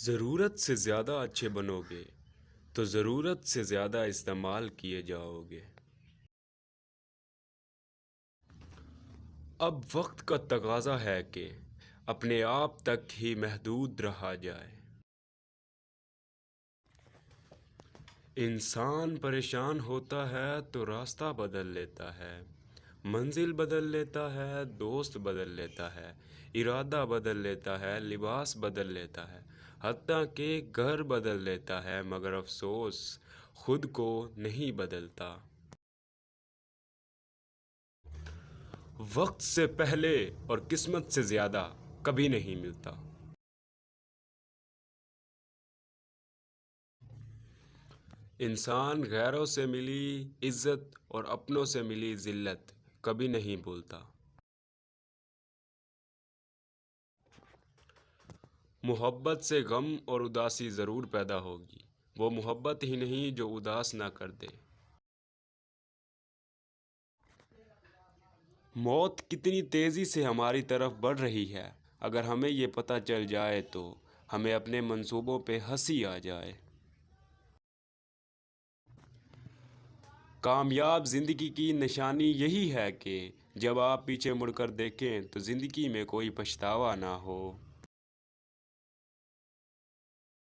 ضرورت سے زیادہ اچھے بنو گے تو ضرورت سے زیادہ استعمال کیے جاؤ گے۔ اب وقت کا تقاضا ہے کہ اپنے آپ تک ہی محدود رہا جائے۔ انسان پریشان ہوتا ہے تو راستہ بدل لیتا ہے، منزل بدل لیتا ہے، دوست بدل لیتا ہے، ارادہ بدل لیتا ہے، لباس بدل لیتا ہے، حتیٰ کہ گھر بدل لیتا ہے، مگر افسوس خود کو نہیں بدلتا۔ وقت سے پہلے اور قسمت سے زیادہ کبھی نہیں ملتا۔ انسان غیروں سے ملی عزت اور اپنوں سے ملی ذلت کبھی نہیں بھولتا۔ محبت سے غم اور اداسی ضرور پیدا ہوگی، وہ محبت ہی نہیں جو اداس نہ کر دے۔ موت کتنی تیزی سے ہماری طرف بڑھ رہی ہے، اگر ہمیں یہ پتہ چل جائے تو ہمیں اپنے منصوبوں پہ ہنسی آ جائے۔ کامیاب زندگی کی نشانی یہی ہے کہ جب آپ پیچھے مڑ کر دیکھیں تو زندگی میں کوئی پچھتاوا نہ ہو۔